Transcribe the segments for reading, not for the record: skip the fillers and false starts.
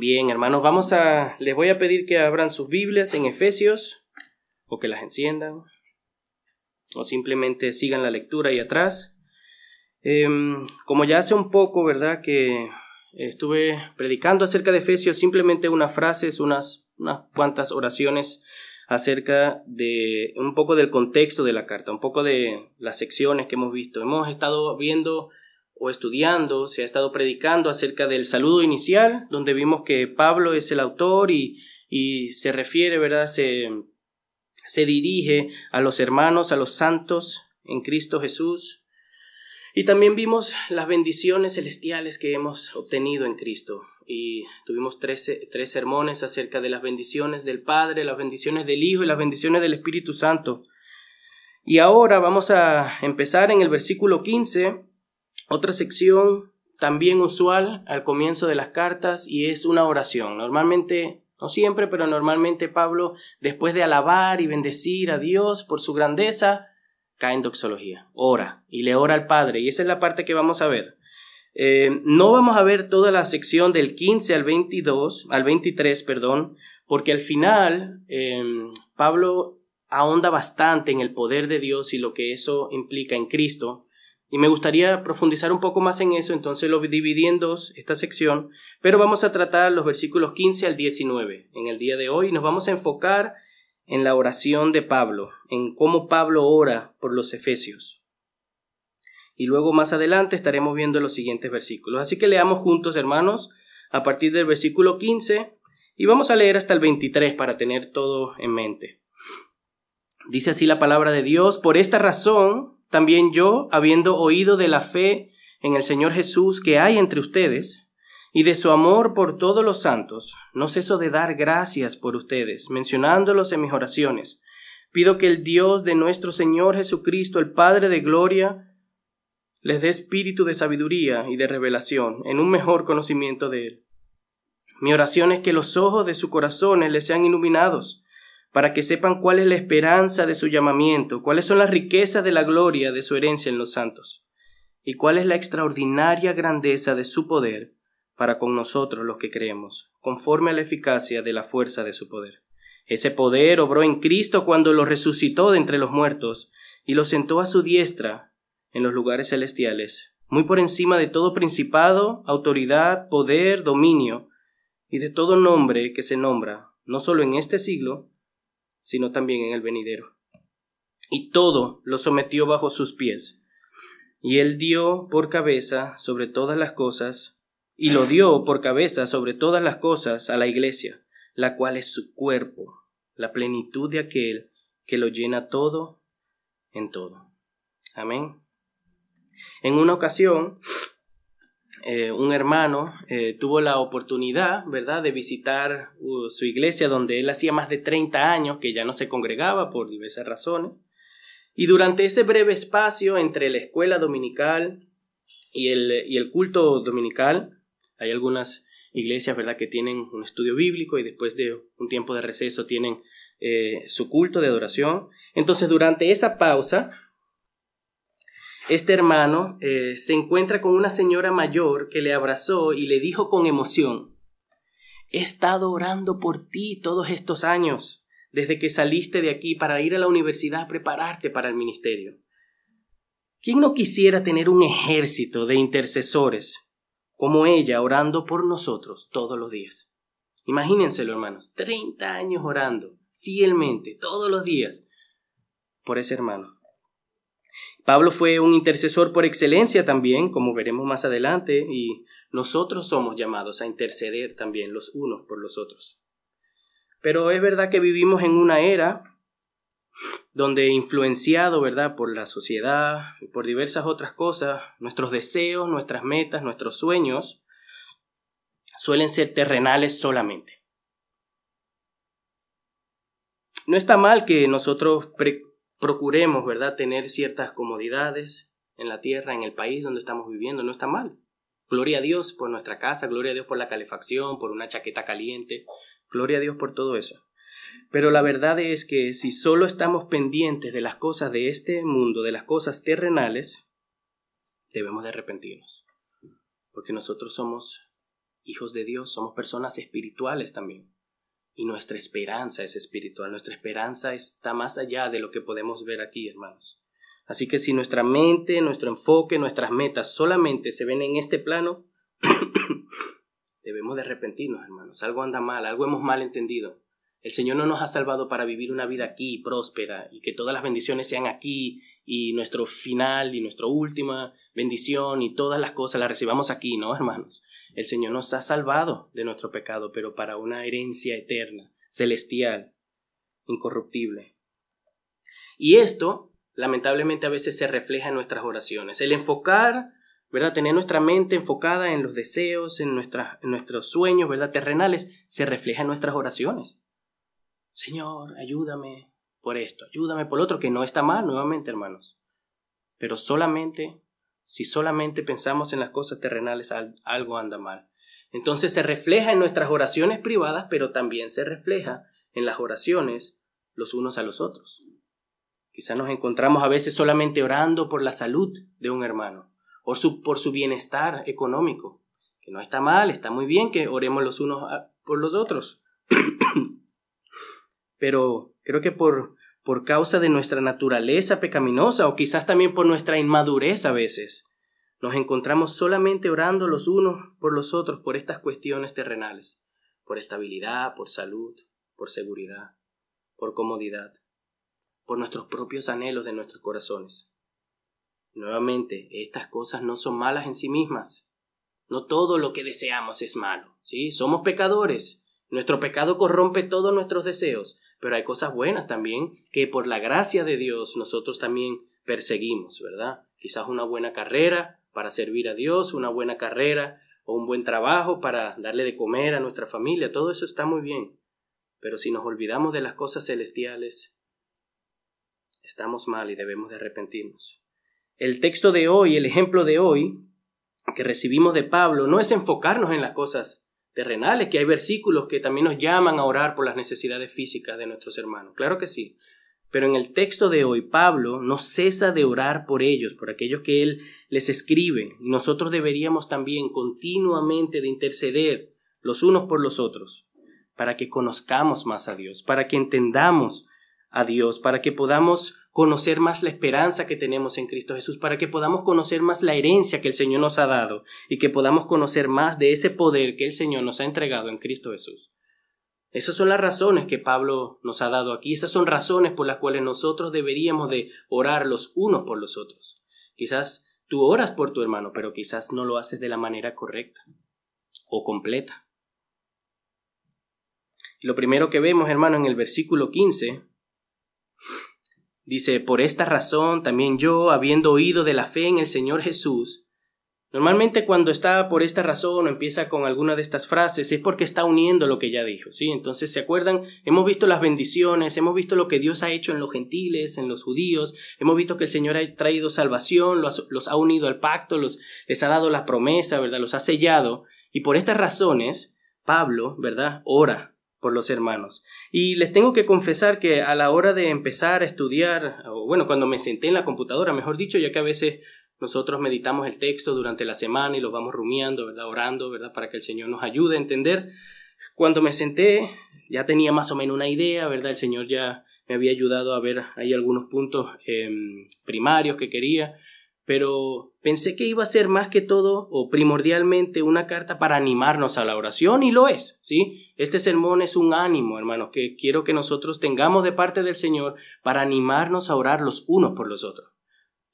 Bien, hermanos, les voy a pedir que abran sus Biblias en Efesios, o que las enciendan, o simplemente sigan la lectura ahí atrás. Como ya hace un poco, ¿verdad?, que estuve predicando acerca de Efesios, simplemente unas frases, unas cuantas oraciones acerca de un poco del contexto de la carta, un poco de las secciones que hemos visto. Hemos estado viendo o estudiando, se ha estado predicando acerca del saludo inicial, donde vimos que Pablo es el autor y se refiere, ¿verdad?, se dirige a los hermanos, a los santos en Cristo Jesús. Y también vimos las bendiciones celestiales que hemos obtenido en Cristo. Y tuvimos tres sermones acerca de las bendiciones del Padre, las bendiciones del Hijo y las bendiciones del Espíritu Santo. Y ahora vamos a empezar en el versículo 15, otra sección también usual al comienzo de las cartas, y es una oración. Normalmente, no siempre, pero normalmente Pablo, después de alabar y bendecir a Dios por su grandeza, cae en doxología, ora y le ora al Padre, y esa es la parte que vamos a ver. No vamos a ver toda la sección del 15 al 23, porque al final Pablo ahonda bastante en el poder de Dios y lo que eso implica en Cristo, y me gustaría profundizar un poco más en eso. Entonces lo dividí en dos, esta sección, pero vamos a tratar los versículos 15 al 19 en el día de hoy, y nos vamos a enfocar en la oración de Pablo, en cómo Pablo ora por los efesios. Y luego más adelante estaremos viendo los siguientes versículos. Así que leamos juntos, hermanos, a partir del versículo 15, y vamos a leer hasta el 23 para tener todo en mente. Dice así la palabra de Dios: por esta razón, también yo, habiendo oído de la fe en el Señor Jesús que hay entre ustedes, y de su amor por todos los santos, no ceso de dar gracias por ustedes, mencionándolos en mis oraciones. Pido que el Dios de nuestro Señor Jesucristo, el Padre de gloria, les dé espíritu de sabiduría y de revelación, en un mejor conocimiento de Él. Mi oración es que los ojos de sus corazones les sean iluminados, para que sepan cuál es la esperanza de su llamamiento, cuáles son las riquezas de la gloria de su herencia en los santos, y cuál es la extraordinaria grandeza de su poder para con nosotros los que creemos, conforme a la eficacia de la fuerza de su poder. Ese poder obró en Cristo cuando lo resucitó de entre los muertos y lo sentó a su diestra en los lugares celestiales, muy por encima de todo principado, autoridad, poder, dominio, y de todo nombre que se nombra, no solo en este siglo, sino también en el venidero. Y todo lo sometió bajo sus pies, y él dio por cabeza sobre todas las cosas, y lo dio por cabeza sobre todas las cosas a la iglesia, la cual es su cuerpo, la plenitud de aquel que lo llena todo en todo. Amén. En una ocasión, un hermano tuvo la oportunidad, ¿verdad?, de visitar su iglesia, donde él hacía más de 30 años que ya no se congregaba por diversas razones. Y durante ese breve espacio entre la escuela dominical y el culto dominical, hay algunas iglesias, ¿verdad?, que tienen un estudio bíblico y después de un tiempo de receso tienen su culto de adoración. Entonces, durante esa pausa, este hermano se encuentra con una señora mayor que le abrazó y le dijo con emoción: he estado orando por ti todos estos años, desde que saliste de aquí para ir a la universidad a prepararte para el ministerio. ¿Quién no quisiera tener un ejército de intercesores como ella orando por nosotros todos los días? Imagínenselo, hermanos, 30 años orando fielmente todos los días por ese hermano. Pablo fue un intercesor por excelencia también, como veremos más adelante, y nosotros somos llamados a interceder también los unos por los otros. Pero es verdad que vivimos en una era donde, influenciado, ¿verdad?, por la sociedad y por diversas otras cosas, nuestros deseos, nuestras metas, nuestros sueños suelen ser terrenales solamente. No está mal que nosotros procuremos, ¿verdad?, tener ciertas comodidades en la tierra, en el país donde estamos viviendo. No está mal. Gloria a Dios por nuestra casa, gloria a Dios por la calefacción, por una chaqueta caliente, gloria a Dios por todo eso. Pero la verdad es que si solo estamos pendientes de las cosas de este mundo, de las cosas terrenales, debemos de arrepentirnos, porque nosotros somos hijos de Dios, somos personas espirituales también. Y nuestra esperanza es espiritual, nuestra esperanza está más allá de lo que podemos ver aquí, hermanos. Así que si nuestra mente, nuestro enfoque, nuestras metas solamente se ven en este plano, debemos de arrepentirnos, hermanos. Algo anda mal, algo hemos mal entendido. El Señor no nos ha salvado para vivir una vida aquí próspera y que todas las bendiciones sean aquí y nuestro final y nuestra última bendición y todas las cosas las recibamos aquí, ¿no, hermanos? El Señor nos ha salvado de nuestro pecado, pero para una herencia eterna, celestial, incorruptible. Y esto, lamentablemente, a veces se refleja en nuestras oraciones. El enfocar, ¿verdad? Tener nuestra mente enfocada en los deseos, en nuestros sueños, ¿verdad? Terrenales, se refleja en nuestras oraciones. Señor, ayúdame por esto, ayúdame por lo otro, que no está mal, nuevamente, hermanos. Pero si solamente pensamos en las cosas terrenales, algo anda mal. Entonces se refleja en nuestras oraciones privadas, pero también se refleja en las oraciones los unos a los otros. Quizás nos encontramos a veces solamente orando por la salud de un hermano, o por su bienestar económico, que no está mal, está muy bien que oremos los unos por los otros. Pero creo que por causa de nuestra naturaleza pecaminosa o quizás también por nuestra inmadurez a veces, nos encontramos solamente orando los unos por los otros por estas cuestiones terrenales, por estabilidad, por salud, por seguridad, por comodidad, por nuestros propios anhelos de nuestros corazones. Nuevamente, estas cosas no son malas en sí mismas. No todo lo que deseamos es malo, ¿sí? Somos pecadores. Nuestro pecado corrompe todos nuestros deseos. Pero hay cosas buenas también que por la gracia de Dios nosotros también perseguimos, ¿verdad? Quizás una buena carrera para servir a Dios, una buena carrera o un buen trabajo para darle de comer a nuestra familia, todo eso está muy bien. Pero si nos olvidamos de las cosas celestiales, estamos mal y debemos de arrepentirnos. El texto de hoy, el ejemplo de hoy que recibimos de Pablo, no es enfocarnos en las cosas terrenales, que hay versículos que también nos llaman a orar por las necesidades físicas de nuestros hermanos. Claro que sí. Pero en el texto de hoy, Pablo no cesa de orar por ellos, por aquellos que él les escribe. Y nosotros deberíamos también continuamente de interceder los unos por los otros, para que conozcamos más a Dios, para que entendamos a Dios, para que podamos conocer más la esperanza que tenemos en Cristo Jesús, para que podamos conocer más la herencia que el Señor nos ha dado y que podamos conocer más de ese poder que el Señor nos ha entregado en Cristo Jesús. Esas son las razones que Pablo nos ha dado aquí, esas son razones por las cuales nosotros deberíamos de orar los unos por los otros. Quizás tú oras por tu hermano, pero quizás no lo haces de la manera correcta o completa. Lo primero que vemos, hermano, en el versículo 15, dice, por esta razón también yo, habiendo oído de la fe en el Señor Jesús. Normalmente cuando está por esta razón o empieza con alguna de estas frases es porque está uniendo lo que ya dijo, ¿sí? Entonces, ¿se acuerdan? Hemos visto las bendiciones, hemos visto lo que Dios ha hecho en los gentiles, en los judíos, hemos visto que el Señor ha traído salvación, los ha unido al pacto, les ha dado la promesa, ¿verdad? Los ha sellado, y por estas razones, Pablo, ¿verdad? Ora por los hermanos. Y les tengo que confesar que a la hora de empezar a estudiar, o bueno, cuando me senté en la computadora, mejor dicho, ya que a veces nosotros meditamos el texto durante la semana y lo vamos rumiando, ¿verdad? Orando, ¿verdad? Para que el Señor nos ayude a entender. Cuando me senté, ya tenía más o menos una idea, ¿verdad? El Señor ya me había ayudado a ver ahí algunos puntos primarios que quería, pero pensé que iba a ser más que todo o primordialmente una carta para animarnos a la oración, y lo es, ¿sí? Este sermón es un ánimo, hermanos, que quiero que nosotros tengamos de parte del Señor para animarnos a orar los unos por los otros.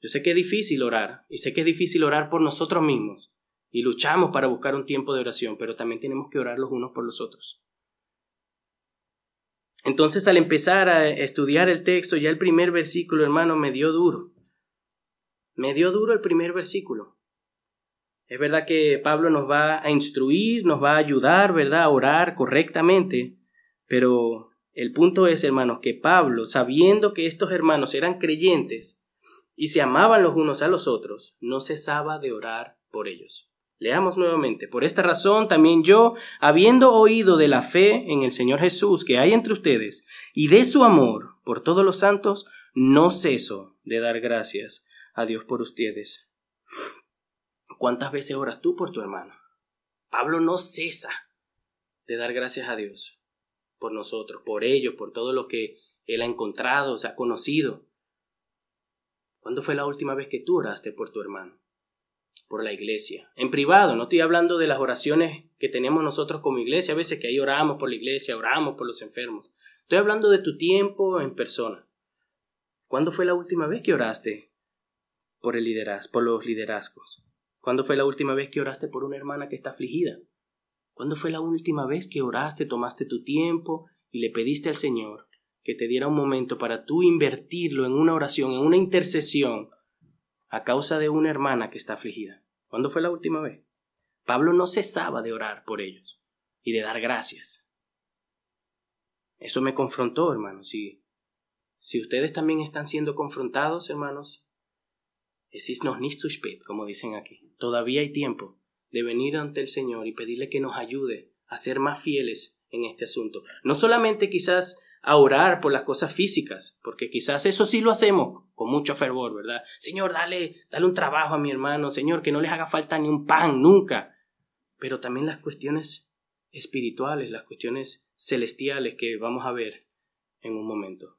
Yo sé que es difícil orar, y sé que es difícil orar por nosotros mismos, y luchamos para buscar un tiempo de oración, pero también tenemos que orar los unos por los otros. Entonces, al empezar a estudiar el texto, ya el primer versículo, hermano, me dio duro. Me dio duro el primer versículo. Es verdad que Pablo nos va a instruir, nos va a ayudar, ¿verdad?, a orar correctamente, pero el punto es, hermanos, que Pablo, sabiendo que estos hermanos eran creyentes y se amaban los unos a los otros, no cesaba de orar por ellos. Leamos nuevamente. Por esta razón también yo, habiendo oído de la fe en el Señor Jesús que hay entre ustedes y de su amor por todos los santos, no ceso de dar gracias a Dios por ustedes. ¿Cuántas veces oras tú por tu hermano? Pablo no cesa de dar gracias a Dios por nosotros, por ellos, por todo lo que él ha encontrado, ha conocido. ¿Cuándo fue la última vez que tú oraste por tu hermano? Por la iglesia. En privado, no estoy hablando de las oraciones que tenemos nosotros como iglesia, a veces que ahí oramos por la iglesia, oramos por los enfermos. Estoy hablando de tu tiempo en persona. ¿Cuándo fue la última vez que oraste por los liderazgos? ¿Cuándo fue la última vez que oraste por una hermana que está afligida? ¿Cuándo fue la última vez que oraste, tomaste tu tiempo y le pediste al Señor que te diera un momento para tú invertirlo en una oración, en una intercesión a causa de una hermana que está afligida? ¿Cuándo fue la última vez? Pablo no cesaba de orar por ellos y de dar gracias. Eso me confrontó, hermanos. Si ustedes también están siendo confrontados, hermanos, es ist noch nicht zu spät, como dicen aquí. Todavía hay tiempo de venir ante el Señor y pedirle que nos ayude a ser más fieles en este asunto. No solamente quizás a orar por las cosas físicas, porque quizás eso sí lo hacemos con mucho fervor, ¿verdad? Señor, dale un trabajo a mi hermano, Señor, que no les haga falta ni un pan, nunca. Pero también las cuestiones espirituales, las cuestiones celestiales que vamos a ver en un momento.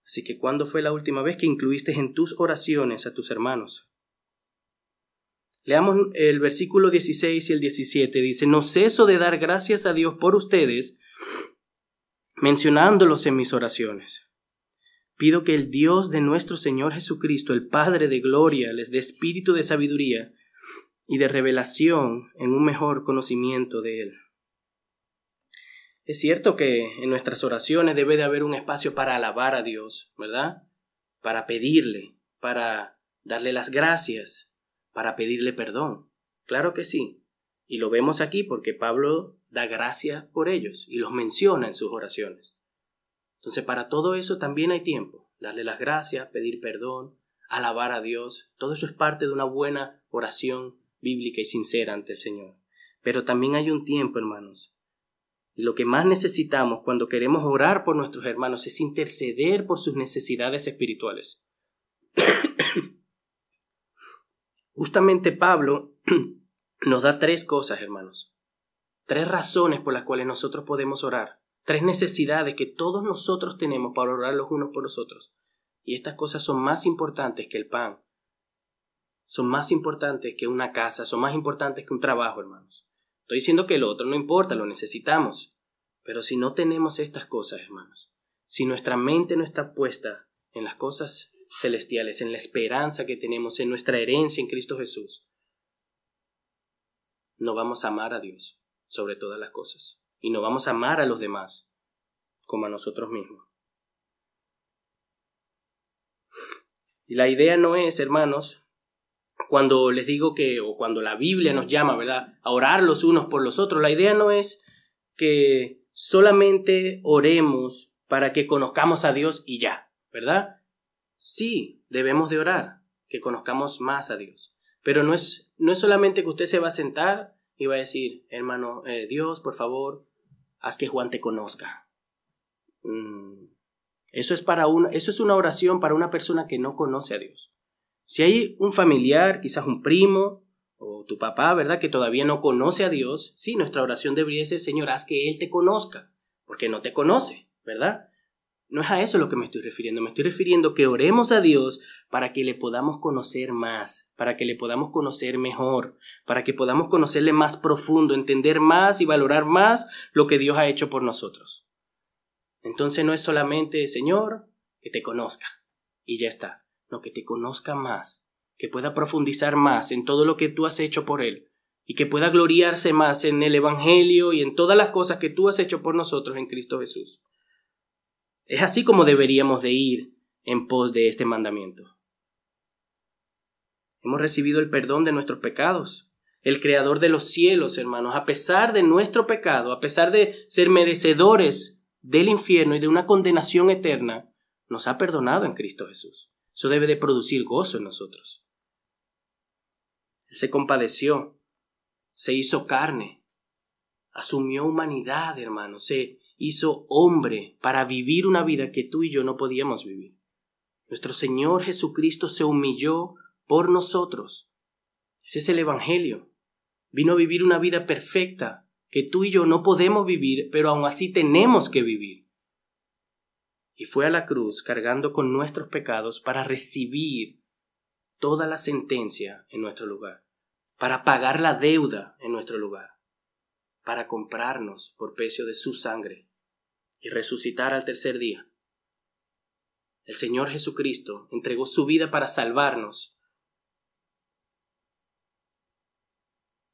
Así que, ¿cuándo fue la última vez que incluiste en tus oraciones a tus hermanos? Leamos el versículo 16 y el 17. Dice: no ceso de dar gracias a Dios por ustedes, mencionándolos en mis oraciones. Pido que el Dios de nuestro Señor Jesucristo, el Padre de gloria, les dé espíritu de sabiduría y de revelación en un mejor conocimiento de Él. Es cierto que en nuestras oraciones debe de haber un espacio para alabar a Dios, ¿verdad? Para pedirle, para darle las gracias, para pedirle perdón. Claro que sí. Y lo vemos aquí porque Pablo da gracias por ellos y los menciona en sus oraciones. Entonces, para todo eso también hay tiempo. Darle las gracias, pedir perdón, alabar a Dios. Todo eso es parte de una buena oración bíblica y sincera ante el Señor. Pero también hay un tiempo, hermanos. Y lo que más necesitamos cuando queremos orar por nuestros hermanos es interceder por sus necesidades espirituales. Justamente Pablo nos da 3 cosas, hermanos. 3 razones por las cuales nosotros podemos orar. 3 necesidades que todos nosotros tenemos para orar los unos por los otros. Y estas cosas son más importantes que el pan. Son más importantes que una casa. Son más importantes que un trabajo, hermanos. Estoy diciendo que lo otro no importa, lo necesitamos. Pero si no tenemos estas cosas, hermanos, si nuestra mente no está puesta en las cosas celestiales, en la esperanza que tenemos, en nuestra herencia en Cristo Jesús, no vamos a amar a Dios sobre todas las cosas. Y no vamos a amar a los demás como a nosotros mismos. Y la idea no es, hermanos, cuando les digo o cuando la Biblia nos llama, ¿verdad?, a orar los unos por los otros, la idea no es que solamente oremos para que conozcamos a Dios y ya, ¿verdad? Sí, debemos de orar, que conozcamos más a Dios. Pero no es solamente que usted se va a sentar y va a decir, hermano, Dios, por favor, haz que Juan te conozca. Eso es una oración para una persona que no conoce a Dios. Si hay un familiar, quizás un primo o tu papá, ¿verdad?, que todavía no conoce a Dios, sí, nuestra oración debería ser, Señor, haz que Él te conozca, porque no te conoce, ¿verdad? No es a eso lo que me estoy refiriendo. Me estoy refiriendo que oremos a Dios para que le podamos conocer más, para que le podamos conocer mejor, para que podamos conocerle más profundo, entender más y valorar más lo que Dios ha hecho por nosotros. Entonces no es solamente, Señor, que te conozca y ya está. No, que te conozca más, que pueda profundizar más en todo lo que tú has hecho por Él y que pueda gloriarse más en el Evangelio y en todas las cosas que tú has hecho por nosotros en Cristo Jesús. Es así como deberíamos de ir en pos de este mandamiento. Hemos recibido el perdón de nuestros pecados. El Creador de los cielos, hermanos, a pesar de nuestro pecado, a pesar de ser merecedores del infierno y de una condenación eterna, nos ha perdonado en Cristo Jesús. Eso debe de producir gozo en nosotros. Él se compadeció, se hizo carne, asumió humanidad, hermanos, se hizo hombre para vivir una vida que tú y yo no podíamos vivir. Nuestro Señor Jesucristo se humilló por nosotros. Ese es el Evangelio. Vino a vivir una vida perfecta que tú y yo no podemos vivir, pero aún así tenemos que vivir. Y fue a la cruz cargando con nuestros pecados para recibir toda la sentencia en nuestro lugar, para pagar la deuda en nuestro lugar, para comprarnos por precio de su sangre y resucitar al tercer día. El Señor Jesucristo entregó su vida para salvarnos,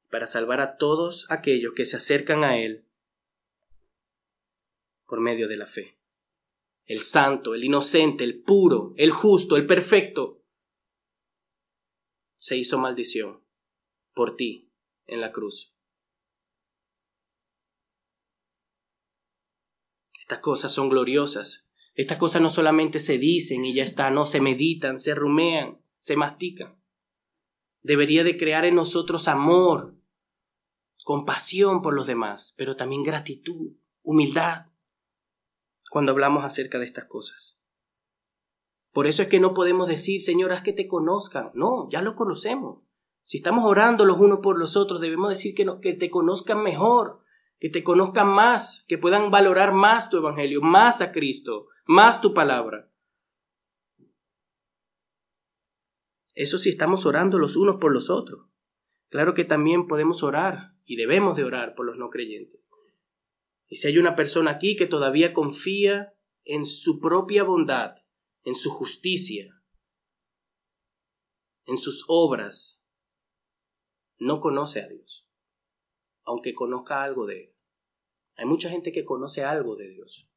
para salvar a todos aquellos que se acercan a Él por medio de la fe. El santo, el inocente, el puro, el justo, el perfecto, se hizo maldición por ti en la cruz. Estas cosas son gloriosas. Estas cosas no solamente se dicen y ya está, no, se meditan, se rumean, se mastican. Debería de crear en nosotros amor, compasión por los demás, pero también gratitud, humildad, cuando hablamos acerca de estas cosas. Por eso es que no podemos decir, Señor, haz que te conozcan. No, ya lo conocemos. Si estamos orando los unos por los otros, debemos decir que te conozcan mejor, que te conozcan más, que puedan valorar más tu evangelio, más a Cristo, más tu palabra. Eso sí estamos orando los unos por los otros. Claro que también podemos orar y debemos de orar por los no creyentes. Y si hay una persona aquí que todavía confía en su propia bondad, en su justicia, en sus obras, no conoce a Dios, aunque conozca algo de Él. Hay mucha gente que conoce algo de Dios,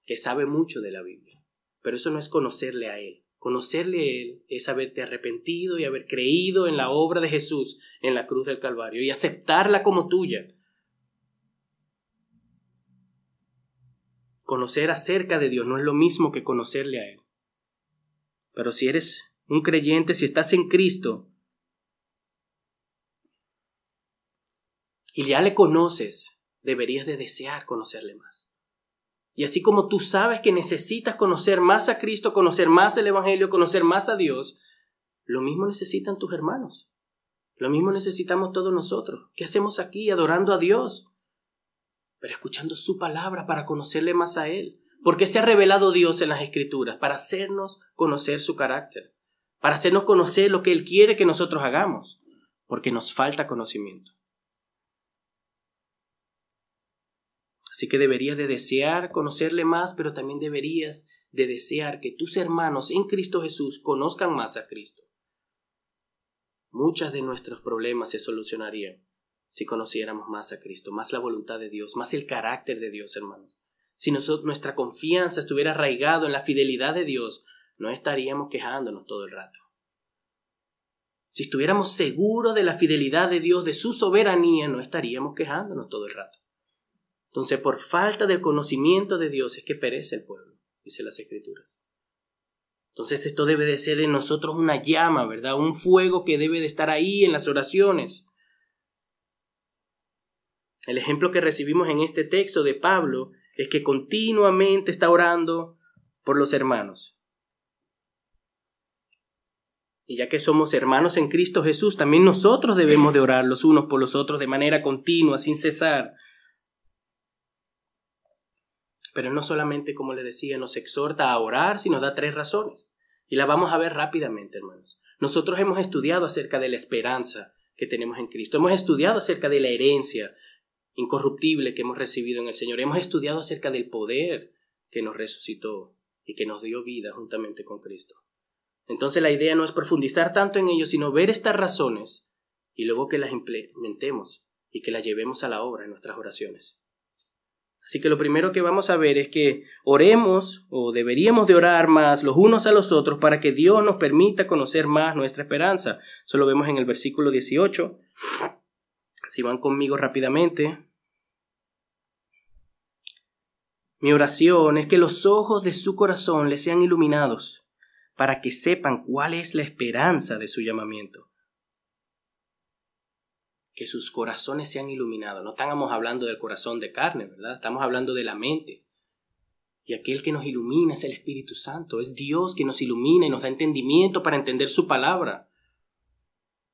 que sabe mucho de la Biblia, pero eso no es conocerle a Él. Conocerle a Él es haberte arrepentido y haber creído en la obra de Jesús en la cruz del Calvario y aceptarla como tuya. Conocer acerca de Dios no es lo mismo que conocerle a Él. Pero si eres un creyente, si estás en Cristo y ya le conoces, deberías de desear conocerle más. Y así como tú sabes que necesitas conocer más a Cristo, conocer más el Evangelio, conocer más a Dios, lo mismo necesitan tus hermanos. Lo mismo necesitamos todos nosotros. ¿Qué hacemos aquí? Adorando a Dios, pero escuchando su palabra para conocerle más a Él. ¿Por qué se ha revelado Dios en las Escrituras? Para hacernos conocer su carácter, para hacernos conocer lo que Él quiere que nosotros hagamos, porque nos falta conocimiento. Así que deberías de desear conocerle más, pero también deberías de desear que tus hermanos en Cristo Jesús conozcan más a Cristo. Muchos de nuestros problemas se solucionarían si conociéramos más a Cristo, más la voluntad de Dios, más el carácter de Dios, hermanos. Si nuestra confianza estuviera arraigado en la fidelidad de Dios, no estaríamos quejándonos todo el rato. Si estuviéramos seguros de la fidelidad de Dios, de su soberanía, no estaríamos quejándonos todo el rato. Entonces, por falta del conocimiento de Dios es que perece el pueblo, dice las Escrituras. Entonces, esto debe de ser en nosotros una llama, ¿verdad? Un fuego que debe de estar ahí en las oraciones. El ejemplo que recibimos en este texto de Pablo es que continuamente está orando por los hermanos. Y ya que somos hermanos en Cristo Jesús, también nosotros debemos de orar los unos por los otros de manera continua, sin cesar. Pero no solamente, como les decía, nos exhorta a orar, sino nos da 3 razones. Y las vamos a ver rápidamente, hermanos. Nosotros hemos estudiado acerca de la esperanza que tenemos en Cristo. Hemos estudiado acerca de la herencia incorruptible que hemos recibido en el Señor. Hemos estudiado acerca del poder que nos resucitó y que nos dio vida juntamente con Cristo. Entonces la idea no es profundizar tanto en ello, sino ver estas razones y luego que las implementemos y que las llevemos a la obra en nuestras oraciones. Así que lo primero que vamos a ver es que oremos o deberíamos de orar más los unos a los otros para que Dios nos permita conocer más nuestra esperanza. Eso lo vemos en el versículo 18. Si van conmigo rápidamente. Mi oración es que los ojos de su corazón les sean iluminados para que sepan cuál es la esperanza de su llamamiento. Que sus corazones sean iluminados. No estamos hablando del corazón de carne, ¿verdad? Estamos hablando de la mente. Y aquel que nos ilumina es el Espíritu Santo. Es Dios que nos ilumina y nos da entendimiento para entender su palabra.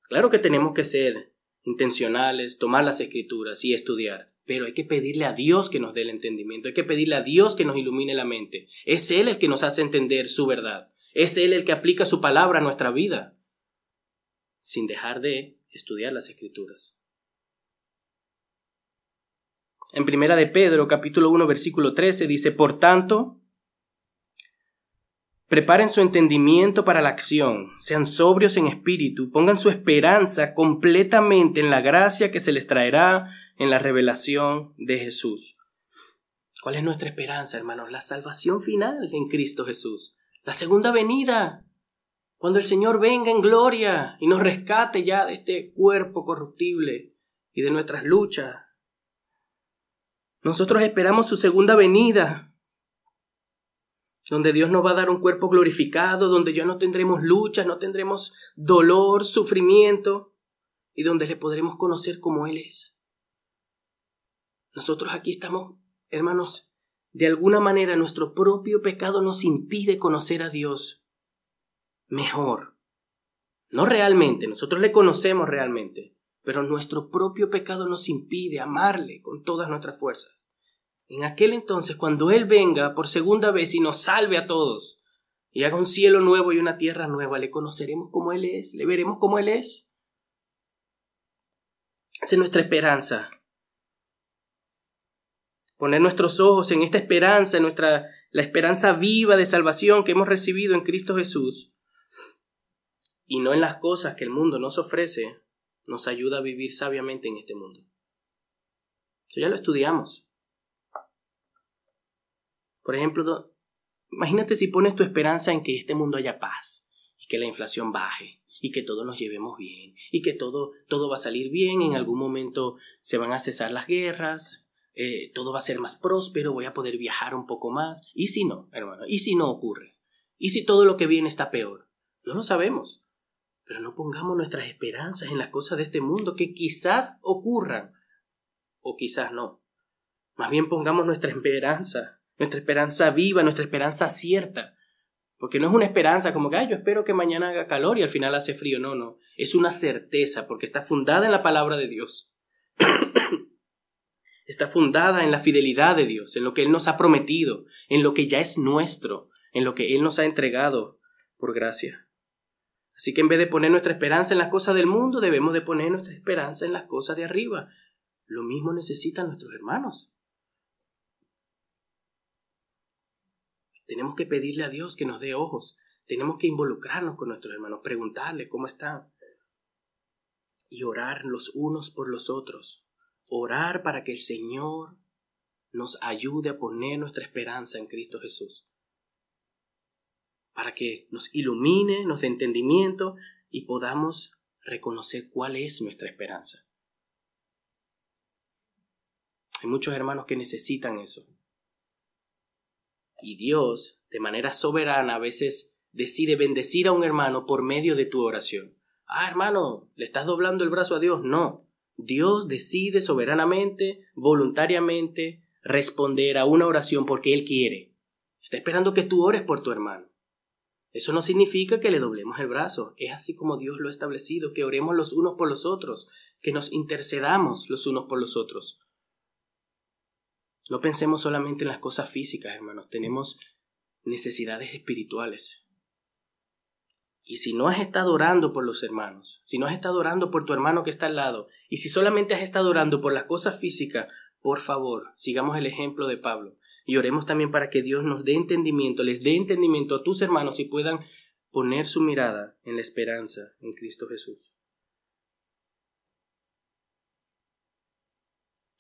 Claro que tenemos que ser intencionales, tomar las Escrituras y estudiar. Pero hay que pedirle a Dios que nos dé el entendimiento, hay que pedirle a Dios que nos ilumine la mente. Es Él el que nos hace entender su verdad. Es Él el que aplica su palabra a nuestra vida, sin dejar de estudiar las Escrituras. En Primera de Pedro, capítulo 1, versículo 13, dice: por tanto, preparen su entendimiento para la acción, sean sobrios en espíritu, pongan su esperanza completamente en la gracia que se les traerá en la revelación de Jesús. ¿Cuál es nuestra esperanza, hermanos? La salvación final en Cristo Jesús. La segunda venida, cuando el Señor venga en gloria y nos rescate ya de este cuerpo corruptible y de nuestras luchas. Nosotros esperamos su segunda venida, donde Dios nos va a dar un cuerpo glorificado, donde ya no tendremos luchas, no tendremos dolor, sufrimiento, y donde le podremos conocer como Él es. Nosotros aquí estamos, hermanos, de alguna manera nuestro propio pecado nos impide conocer a Dios mejor. No realmente, nosotros le conocemos realmente, pero nuestro propio pecado nos impide amarle con todas nuestras fuerzas. En aquel entonces, cuando Él venga por segunda vez y nos salve a todos, y haga un cielo nuevo y una tierra nueva, le conoceremos como Él es, le veremos como Él es. Esa es nuestra esperanza. Poner nuestros ojos en esta esperanza, la esperanza viva de salvación que hemos recibido en Cristo Jesús, y no en las cosas que el mundo nos ofrece, nos ayuda a vivir sabiamente en este mundo. Eso ya lo estudiamos. Por ejemplo, imagínate si pones tu esperanza en que este mundo haya paz, y que la inflación baje, y que todos nos llevemos bien, y que todo va a salir bien, en algún momento se van a cesar las guerras, todo va a ser más próspero, voy a poder viajar un poco más. ¿Y si no, hermano? ¿Y si no ocurre? ¿Y si todo lo que viene está peor? No lo sabemos. Pero no pongamos nuestras esperanzas en las cosas de este mundo que quizás ocurran o quizás no. Más bien pongamos nuestra esperanza viva, nuestra esperanza cierta. Porque no es una esperanza como que yo espero que mañana haga calor y al final hace frío. No. Es una certeza porque está fundada en la palabra de Dios. Está fundada en la fidelidad de Dios, en lo que Él nos ha prometido, en lo que ya es nuestro, en lo que Él nos ha entregado por gracia. Así que en vez de poner nuestra esperanza en las cosas del mundo, debemos de poner nuestra esperanza en las cosas de arriba. Lo mismo necesitan nuestros hermanos. Tenemos que pedirle a Dios que nos dé ojos. Tenemos que involucrarnos con nuestros hermanos, preguntarles cómo están. Y orar los unos por los otros. Orar para que el Señor nos ayude a poner nuestra esperanza en Cristo Jesús. Para que nos ilumine, nos dé entendimiento y podamos reconocer cuál es nuestra esperanza. Hay muchos hermanos que necesitan eso. Y Dios, de manera soberana, a veces decide bendecir a un hermano por medio de tu oración. Hermano, ¿le estás doblando el brazo a Dios? No. Dios decide soberanamente, voluntariamente, responder a una oración porque Él quiere. Está esperando que tú ores por tu hermano. Eso no significa que le doblemos el brazo. Es así como Dios lo ha establecido, que oremos los unos por los otros, que nos intercedamos los unos por los otros. No pensemos solamente en las cosas físicas, hermanos. Tenemos necesidades espirituales. Y si no has estado orando por los hermanos, si no has estado orando por tu hermano que está al lado, y si solamente has estado orando por las cosas físicas, por favor, sigamos el ejemplo de Pablo. Y oremos también para que Dios nos dé entendimiento, les dé entendimiento a tus hermanos y puedan poner su mirada en la esperanza en Cristo Jesús.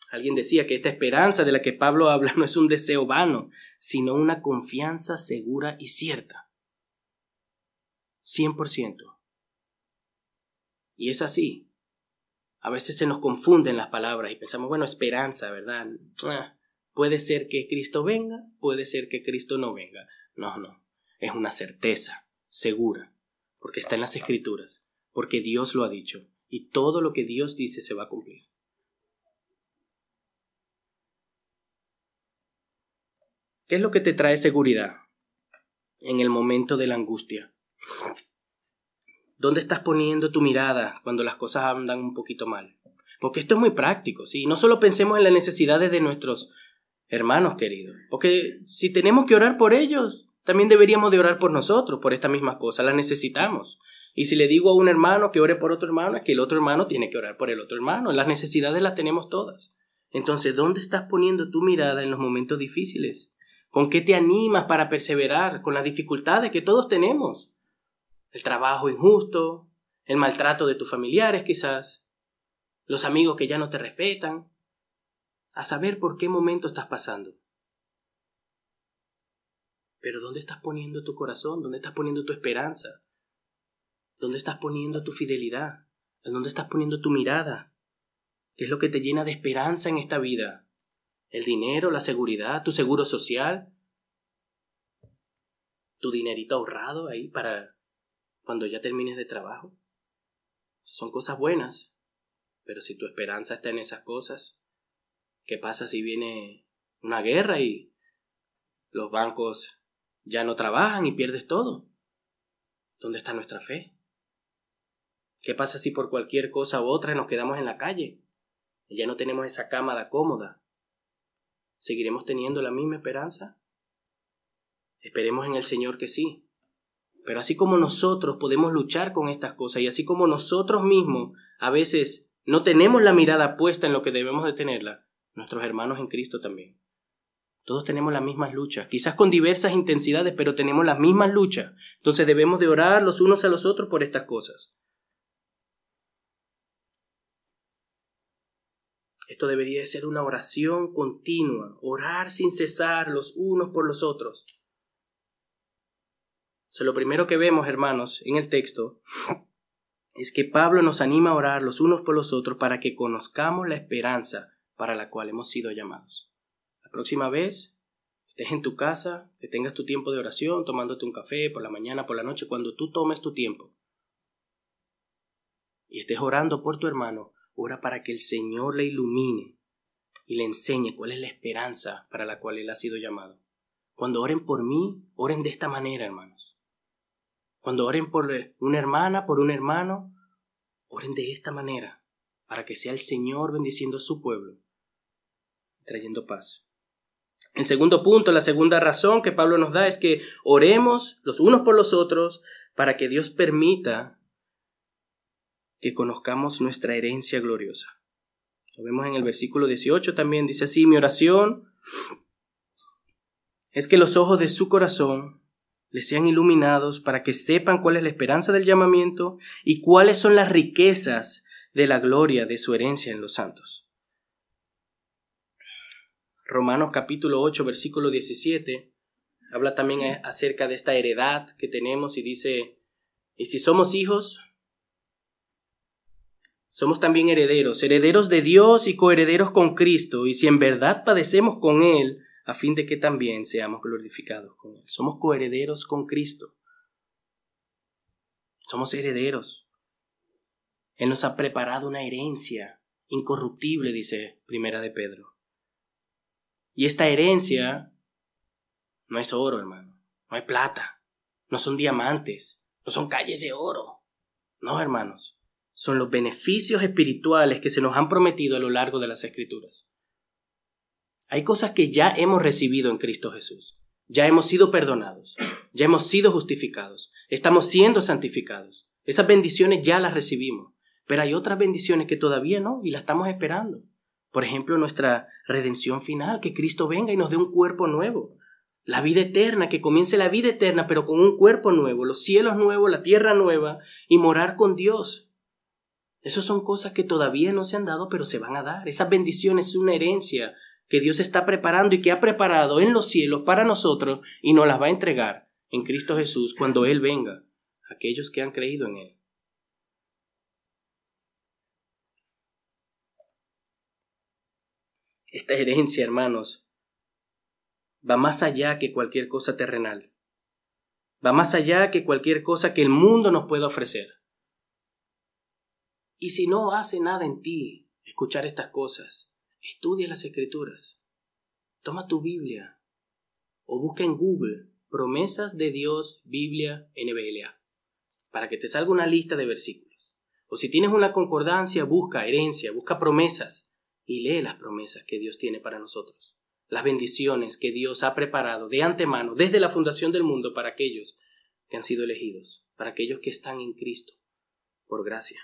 Alguien decía que esta esperanza de la que Pablo habla no es un deseo vano, sino una confianza segura y cierta. 100%. Y es así. A veces se nos confunden las palabras y pensamos, esperanza, ¿verdad? Puede ser que Cristo venga, puede ser que Cristo no venga. No. Es una certeza segura, porque está en las Escrituras, porque Dios lo ha dicho, y todo lo que Dios dice se va a cumplir. ¿Qué es lo que te trae seguridad en el momento de la angustia? ¿Dónde estás poniendo tu mirada cuando las cosas andan un poquito mal? Porque esto es muy práctico, ¿sí? No solo pensemos en las necesidades de nuestros hermanos queridos, porque si tenemos que orar por ellos, también deberíamos de orar por nosotros, por estas mismas cosas, las necesitamos. Y si le digo a un hermano que ore por otro hermano, es que el otro hermano tiene que orar por el otro hermano. Las necesidades las tenemos todas. Entonces, ¿dónde estás poniendo tu mirada en los momentos difíciles? ¿Con qué te animas para perseverar con las dificultades que todos tenemos? El trabajo injusto, el maltrato de tus familiares quizás, los amigos que ya no te respetan. A saber por qué momento estás pasando. Pero ¿dónde estás poniendo tu corazón? ¿Dónde estás poniendo tu esperanza? ¿Dónde estás poniendo tu fidelidad? ¿En dónde estás poniendo tu mirada? ¿Qué es lo que te llena de esperanza en esta vida? ¿El dinero, la seguridad, tu seguro social? ¿Tu dinerito ahorrado ahí para cuando ya termines de trabajo? Son cosas buenas, pero si tu esperanza está en esas cosas, ¿qué pasa si viene una guerra y los bancos ya no trabajan y pierdes todo? ¿Dónde está nuestra fe? ¿Qué pasa si por cualquier cosa u otra nos quedamos en la calle y ya no tenemos esa cama cómoda? ¿Seguiremos teniendo la misma esperanza? Esperemos en el Señor que sí. Pero así como nosotros podemos luchar con estas cosas y así como nosotros mismos a veces no tenemos la mirada puesta en lo que debemos de tenerla, nuestros hermanos en Cristo también. Todos tenemos las mismas luchas, quizás con diversas intensidades, pero tenemos las mismas luchas. Entonces debemos de orar los unos a los otros por estas cosas. Esto debería ser una oración continua, orar sin cesar los unos por los otros. Lo primero que vemos, hermanos, en el texto es que Pablo nos anima a orar los unos por los otros para que conozcamos la esperanza para la cual hemos sido llamados. La próxima vez, estés en tu casa, que tengas tu tiempo de oración, tomándote un café por la mañana, por la noche, cuando tú tomes tu tiempo y estés orando por tu hermano, ora para que el Señor le ilumine y le enseñe cuál es la esperanza para la cual él ha sido llamado. Cuando oren por mí, oren de esta manera, hermanos. Cuando oren por una hermana, por un hermano, oren de esta manera, para que sea el Señor bendiciendo a su pueblo, trayendo paz. El segundo punto, la segunda razón que Pablo nos da es que oremos los unos por los otros para que Dios permita que conozcamos nuestra herencia gloriosa. Lo vemos en el versículo 18 también, dice así: mi oración es que los ojos de su corazón les sean iluminados para que sepan cuál es la esperanza del llamamiento y cuáles son las riquezas de la gloria de su herencia en los santos. Romanos capítulo 8, versículo 17, habla también acerca de esta heredad que tenemos y dice: y si somos hijos, somos también herederos, herederos de Dios y coherederos con Cristo, y si en verdad padecemos con Él, a fin de que también seamos glorificados con Él. Somos coherederos con Cristo. Somos herederos. Él nos ha preparado una herencia incorruptible, dice Primera de Pedro. Y esta herencia no es oro, hermano. No hay plata. No son diamantes. No son calles de oro. No, hermanos. Son los beneficios espirituales que se nos han prometido a lo largo de las Escrituras. Hay cosas que ya hemos recibido en Cristo Jesús. Ya hemos sido perdonados. Ya hemos sido justificados. Estamos siendo santificados. Esas bendiciones ya las recibimos. Pero hay otras bendiciones que todavía no y las estamos esperando. Por ejemplo, nuestra redención final, que Cristo venga y nos dé un cuerpo nuevo. La vida eterna, que comience la vida eterna, pero con un cuerpo nuevo, los cielos nuevos, la tierra nueva y morar con Dios. Esas son cosas que todavía no se han dado, pero se van a dar. Esas bendiciones es una herencia que Dios está preparando y que ha preparado en los cielos para nosotros y nos las va a entregar en Cristo Jesús cuando Él venga, aquellos que han creído en Él. Esta herencia, hermanos, va más allá que cualquier cosa terrenal. Va más allá que cualquier cosa que el mundo nos pueda ofrecer. Y si no hace nada en ti escuchar estas cosas, estudia las Escrituras. Toma tu Biblia o busca en Google Promesas de Dios Biblia NBLA. para que te salga una lista de versículos. O si tienes una concordancia, busca herencia, busca promesas y lee las promesas que Dios tiene para nosotros. Las bendiciones que Dios ha preparado de antemano, desde la fundación del mundo, para aquellos que han sido elegidos, para aquellos que están en Cristo, por gracia.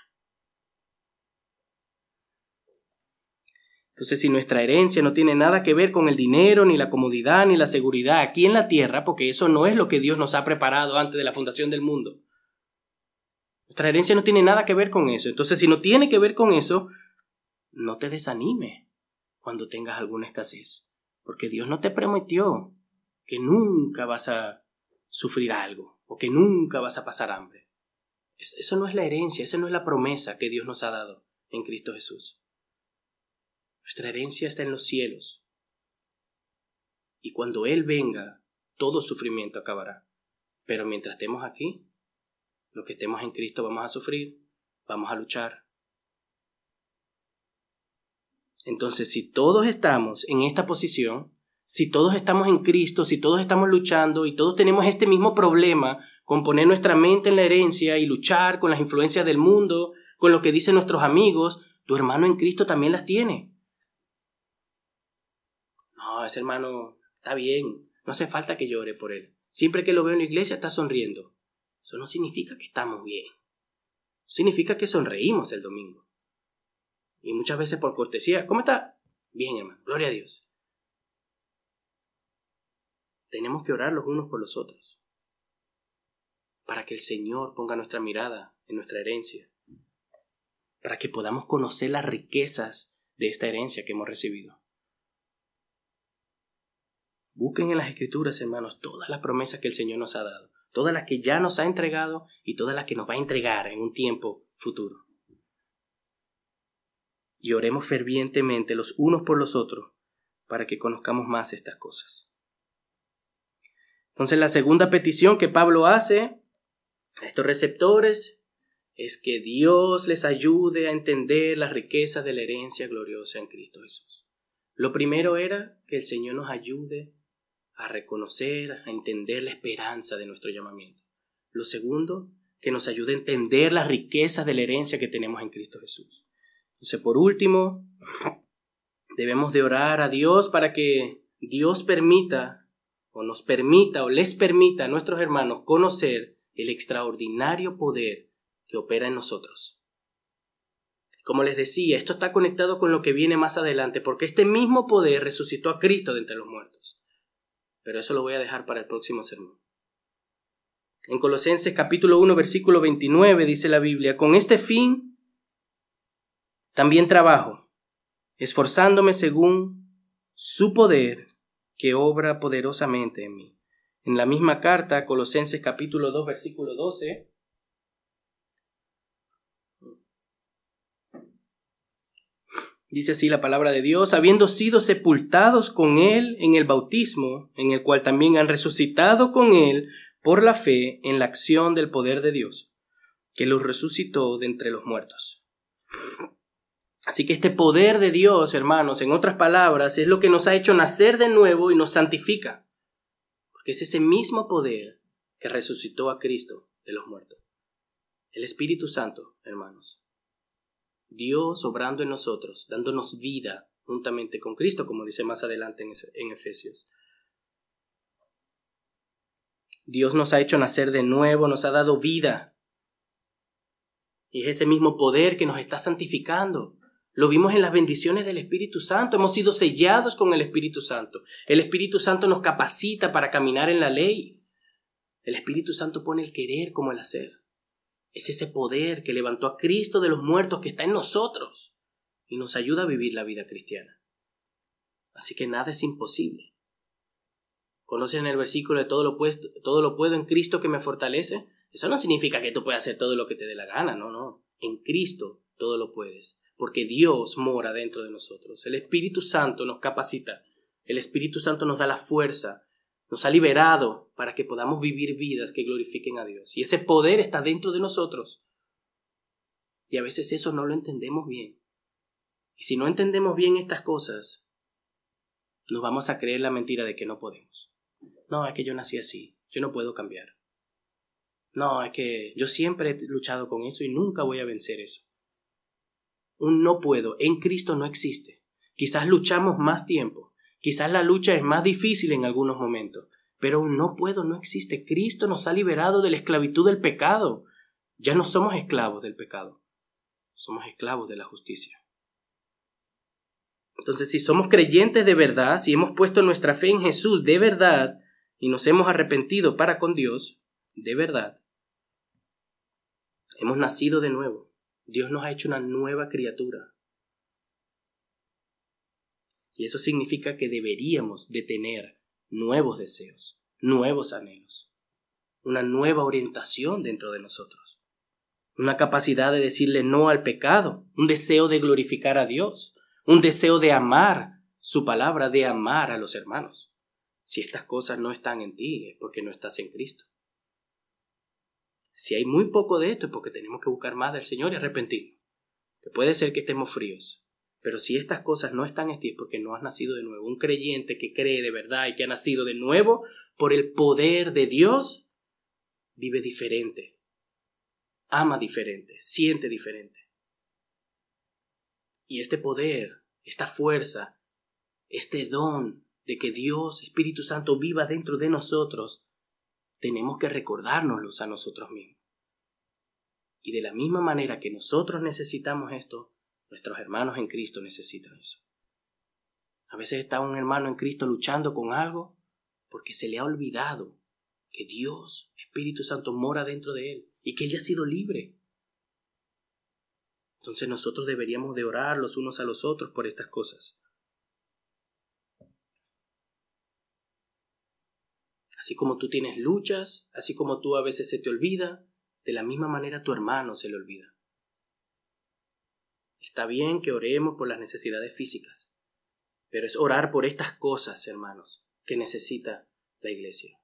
Entonces, si nuestra herencia no tiene nada que ver con el dinero, ni la comodidad, ni la seguridad aquí en la tierra, porque eso no es lo que Dios nos ha preparado antes de la fundación del mundo. Nuestra herencia no tiene nada que ver con eso. Entonces, si no tiene que ver con eso, no te desanime cuando tengas alguna escasez, porque Dios no te prometió que nunca vas a sufrir algo o que nunca vas a pasar hambre. Eso no es la herencia, esa no es la promesa que Dios nos ha dado en Cristo Jesús. Nuestra herencia está en los cielos. Y cuando Él venga, todo sufrimiento acabará. Pero mientras estemos aquí, los que estemos en Cristo vamos a sufrir, vamos a luchar. Entonces, si todos estamos en esta posición, si todos estamos en Cristo, si todos estamos luchando y todos tenemos este mismo problema con poner nuestra mente en la herencia y luchar con las influencias del mundo, con lo que dicen nuestros amigos, tu hermano en Cristo también las tiene. No, ese hermano está bien, no hace falta que llore por él. Siempre que lo veo en la iglesia está sonriendo. Eso no significa que estamos bien. Significa que sonreímos el domingo. Y muchas veces por cortesía, ¿cómo está? Bien, hermano, gloria a Dios. Tenemos que orar los unos por los otros, para que el Señor ponga nuestra mirada en nuestra herencia, para que podamos conocer las riquezas de esta herencia que hemos recibido. Busquen en las Escrituras, hermanos, todas las promesas que el Señor nos ha dado, todas las que ya nos ha entregado y todas las que nos va a entregar en un tiempo futuro. Y oremos fervientemente los unos por los otros para que conozcamos más estas cosas. Entonces, la segunda petición que Pablo hace a estos receptores es que Dios les ayude a entender las riquezas de la herencia gloriosa en Cristo Jesús. Lo primero era que el Señor nos ayude a reconocer, a entender la esperanza de nuestro llamamiento. Lo segundo, que nos ayude a entender las riquezas de la herencia que tenemos en Cristo Jesús. Entonces, por último, debemos de orar a Dios para que Dios permita o nos permita o les permita a nuestros hermanos conocer el extraordinario poder que opera en nosotros. Como les decía, esto está conectado con lo que viene más adelante, porque este mismo poder resucitó a Cristo de entre los muertos. Pero eso lo voy a dejar para el próximo sermón. En Colosenses capítulo 1, versículo 29 dice la Biblia: con este fin también trabajo, esforzándome según su poder que obra poderosamente en mí. En la misma carta, Colosenses capítulo 2, versículo 12, dice así la palabra de Dios: habiendo sido sepultados con Él en el bautismo, en el cual también han resucitado con Él por la fe en la acción del poder de Dios, que los resucitó de entre los muertos. Así que este poder de Dios, hermanos, en otras palabras, es lo que nos ha hecho nacer de nuevo y nos santifica. Porque es ese mismo poder que resucitó a Cristo de los muertos. El Espíritu Santo, hermanos. Dios obrando en nosotros, dándonos vida juntamente con Cristo, como dice más adelante en Efesios. Dios nos ha hecho nacer de nuevo, nos ha dado vida. Y es ese mismo poder que nos está santificando. Lo vimos en las bendiciones del Espíritu Santo. Hemos sido sellados con el Espíritu Santo. El Espíritu Santo nos capacita para caminar en la ley. El Espíritu Santo pone el querer como el hacer. Es ese poder que levantó a Cristo de los muertos que está en nosotros y nos ayuda a vivir la vida cristiana. Así que nada es imposible. ¿Conocen el versículo de todo lo puedo en Cristo que me fortalece? Eso no significa que tú puedas hacer todo lo que te dé la gana, no. En Cristo todo lo puedes, porque Dios mora dentro de nosotros. El Espíritu Santo nos capacita. El Espíritu Santo nos da la fuerza. Nos ha liberado para que podamos vivir vidas que glorifiquen a Dios. Y ese poder está dentro de nosotros. Y a veces eso no lo entendemos bien. Y si no entendemos bien estas cosas, nos vamos a creer la mentira de que no podemos. No, es que yo nací así. Yo no puedo cambiar. No, es que yo siempre he luchado con eso y nunca voy a vencer eso. Un no puedo en Cristo no existe. Quizás luchamos más tiempo, quizás la lucha es más difícil en algunos momentos, pero un no puedo no existe. Cristo nos ha liberado de la esclavitud del pecado. Ya no somos esclavos del pecado, somos esclavos de la justicia. Entonces, si somos creyentes de verdad, si hemos puesto nuestra fe en Jesús de verdad y nos hemos arrepentido para con Dios, de verdad, hemos nacido de nuevo. Dios nos ha hecho una nueva criatura. Y eso significa que deberíamos de tener nuevos deseos, nuevos anhelos, una nueva orientación dentro de nosotros, una capacidad de decirle no al pecado, un deseo de glorificar a Dios, un deseo de amar su palabra, de amar a los hermanos. Si estas cosas no están en ti, es porque no estás en Cristo. Si hay muy poco de esto, es porque tenemos que buscar más del Señor y arrepentirnos. Que puede ser que estemos fríos, pero si estas cosas no están en ti, es porque no has nacido de nuevo. Un creyente que cree de verdad y que ha nacido de nuevo por el poder de Dios, vive diferente, ama diferente, siente diferente. Y este poder, esta fuerza, este don de que Dios, Espíritu Santo, viva dentro de nosotros, tenemos que recordárnoslos a nosotros mismos. Y de la misma manera que nosotros necesitamos esto, nuestros hermanos en Cristo necesitan eso. A veces está un hermano en Cristo luchando con algo porque se le ha olvidado que Dios, Espíritu Santo, mora dentro de él y que él ya ha sido libre. Entonces nosotros deberíamos de orar los unos a los otros por estas cosas. Así como tú tienes luchas, así como tú a veces se te olvida, de la misma manera tu hermano se le olvida. Está bien que oremos por las necesidades físicas, pero es orar por estas cosas, hermanos, que necesita la iglesia.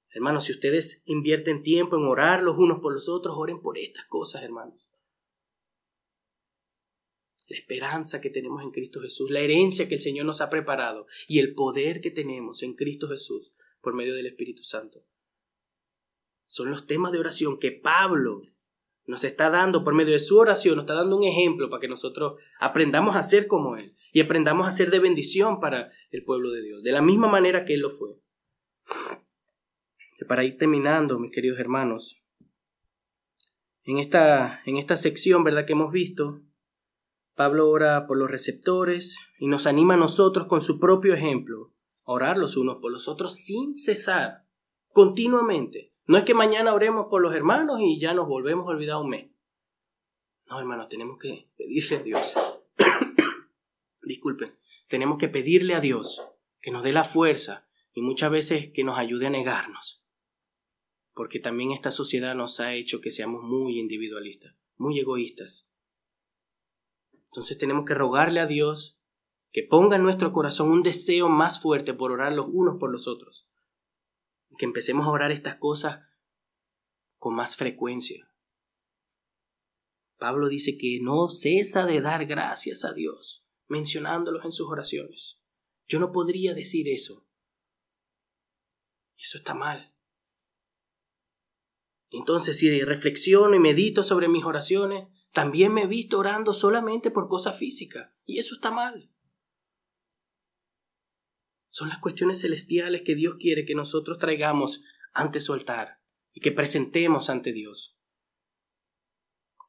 Hermanos, si ustedes invierten tiempo en orar los unos por los otros, oren por estas cosas, hermanos. La esperanza que tenemos en Cristo Jesús, la herencia que el Señor nos ha preparado y el poder que tenemos en Cristo Jesús por medio del Espíritu Santo. Son los temas de oración que Pablo nos está dando por medio de su oración, nos está dando un ejemplo para que nosotros aprendamos a ser como Él y aprendamos a ser de bendición para el pueblo de Dios, de la misma manera que Él lo fue. Y para ir terminando, mis queridos hermanos, en esta sección, ¿verdad?, que hemos visto, Pablo ora por los receptores y nos anima a nosotros con su propio ejemplo a orar los unos por los otros sin cesar, continuamente. No es que mañana oremos por los hermanos y ya nos volvemos a olvidar un mes. No, hermanos, tenemos que pedirle a Dios. Disculpen, tenemos que pedirle a Dios que nos dé la fuerza y muchas veces que nos ayude a negarnos. Porque también esta sociedad nos ha hecho que seamos muy individualistas, muy egoístas. Entonces tenemos que rogarle a Dios que ponga en nuestro corazón un deseo más fuerte por orar los unos por los otros. Que empecemos a orar estas cosas con más frecuencia. Pablo dice que no cesa de dar gracias a Dios, mencionándolos en sus oraciones. Yo no podría decir eso. Eso está mal. Entonces, si reflexiono y medito sobre mis oraciones, también me he visto orando solamente por cosas físicas. Y eso está mal. Son las cuestiones celestiales que Dios quiere que nosotros traigamos ante su altar y que presentemos ante Dios.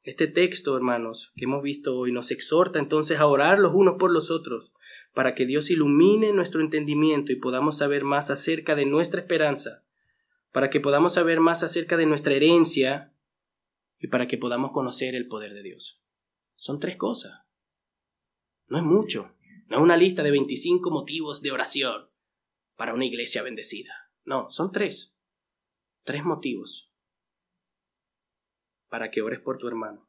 Este texto, hermanos, que hemos visto hoy nos exhorta entonces a orar los unos por los otros para que Dios ilumine nuestro entendimiento y podamos saber más acerca de nuestra esperanza, para que podamos saber más acerca de nuestra herencia y para que podamos conocer el poder de Dios. Son 3 cosas. No es mucho. No es una lista de 25 motivos de oración para una iglesia bendecida. No, son 3. 3 motivos para que ores por tu hermano.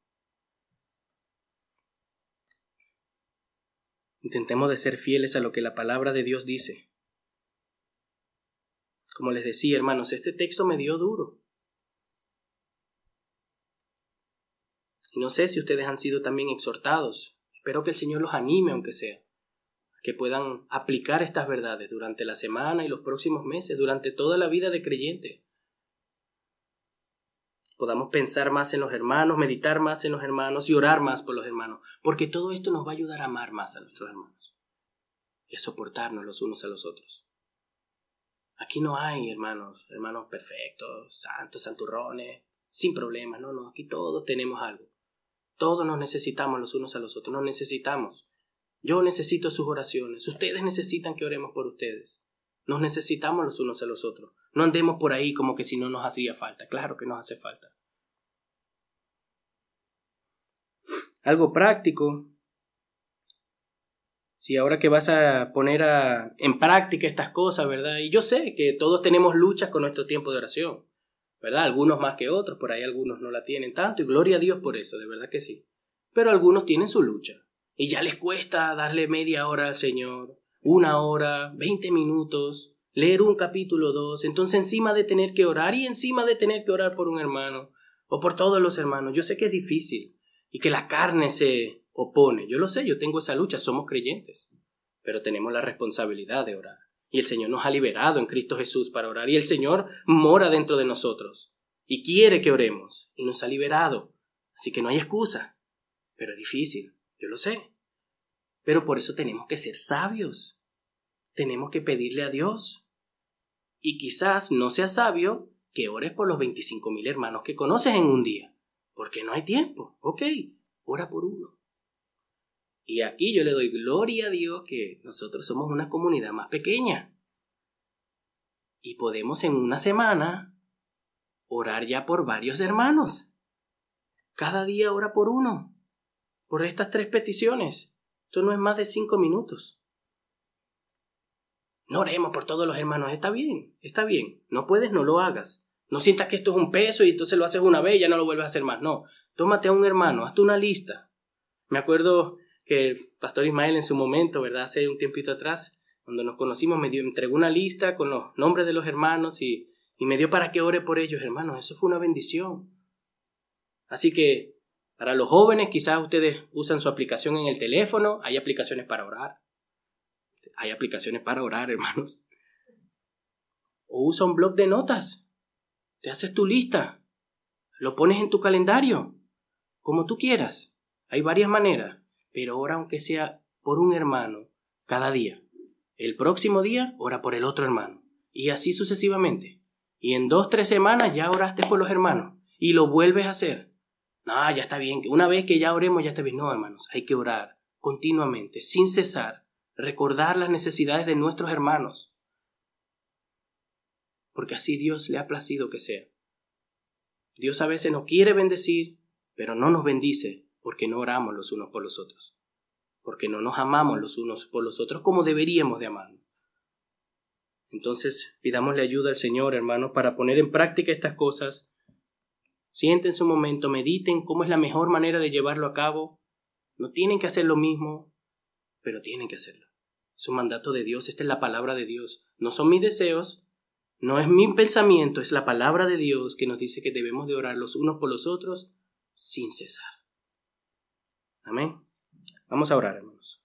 Intentemos de ser fieles a lo que la palabra de Dios dice. Como les decía, hermanos, este texto me dio duro. Y no sé si ustedes han sido también exhortados. Espero que el Señor los anime, aunque sea, a que puedan aplicar estas verdades durante la semana y los próximos meses, durante toda la vida de creyente. podamos pensar más en los hermanos, meditar más en los hermanos y orar más por los hermanos, porque todo esto nos va a ayudar a amar más a nuestros hermanos y a soportarnos los unos a los otros. Aquí no hay hermanos perfectos, santos, santurrones, sin problemas, no, aquí todos tenemos algo. Todos nos necesitamos los unos a los otros, nos necesitamos. Yo necesito sus oraciones, ustedes necesitan que oremos por ustedes. Nos necesitamos los unos a los otros. No andemos por ahí como que si no nos hacía falta. Claro que nos hace falta. Algo práctico. Si ahora que vas a poner en práctica estas cosas, ¿verdad? Y yo sé que todos tenemos luchas con nuestro tiempo de oración, ¿verdad? Algunos más que otros, por ahí algunos no la tienen tanto, y gloria a Dios por eso, de verdad que sí. Pero algunos tienen su lucha, y ya les cuesta darle media hora al Señor, 1 hora, 20 minutos, leer un capítulo 2, entonces encima de tener que orar, y encima de tener que orar por un hermano, o por todos los hermanos, yo sé que es difícil, y que la carne se opone, yo lo sé, yo tengo esa lucha, somos creyentes, pero tenemos la responsabilidad de orar. Y el Señor nos ha liberado en Cristo Jesús para orar. Y el Señor mora dentro de nosotros. Y quiere que oremos. Y nos ha liberado. Así que no hay excusa. Pero es difícil. Yo lo sé. Pero por eso tenemos que ser sabios. Tenemos que pedirle a Dios. Y quizás no sea sabio que ores por los 25,000 hermanos que conoces en un día. Porque no hay tiempo. Ok, ora por uno. Y aquí yo le doy gloria a Dios que nosotros somos una comunidad más pequeña. Y podemos en una semana orar ya por varios hermanos. Cada día ora por uno. Por estas 3 peticiones. Esto no es más de 5 minutos. No oremos por todos los hermanos. Está bien, está bien. No puedes, no lo hagas. No sientas que esto es un peso y entonces lo haces una vez y ya no lo vuelves a hacer más. No, tómate a un hermano, hazte una lista. Me acuerdo que el pastor Ismael en su momento, ¿verdad? Hace un tiempito atrás, cuando nos conocimos, me entregó una lista con los nombres de los hermanos y me dio para que ore por ellos, hermanos. Eso fue una bendición. Así que, para los jóvenes, quizás ustedes usan su aplicación en el teléfono. Hay aplicaciones para orar. Hay aplicaciones para orar, hermanos. O usa un bloc de notas. Te haces tu lista. Lo pones en tu calendario. Como tú quieras. Hay varias maneras. Pero ora aunque sea por un hermano cada día. El próximo día, ora por el otro hermano. Y así sucesivamente. Y en 2-3 semanas ya oraste por los hermanos. Y lo vuelves a hacer. No, ya está bien. Una vez que ya oremos, ya está bien. No, hermanos, hay que orar continuamente, sin cesar. Recordar las necesidades de nuestros hermanos. Porque así Dios le ha placido que sea. Dios a veces nos quiere bendecir, pero no nos bendice porque no oramos los unos por los otros. Porque no nos amamos los unos por los otros como deberíamos de amarnos. Entonces, pidámosle ayuda al Señor, hermanos, para poner en práctica estas cosas. Siéntense un momento, mediten cómo es la mejor manera de llevarlo a cabo. No tienen que hacer lo mismo, pero tienen que hacerlo. Es un mandato de Dios, esta es la palabra de Dios. No son mis deseos, no es mi pensamiento, es la palabra de Dios que nos dice que debemos de orar los unos por los otros sin cesar. Amén. Vamos a orar, hermanos.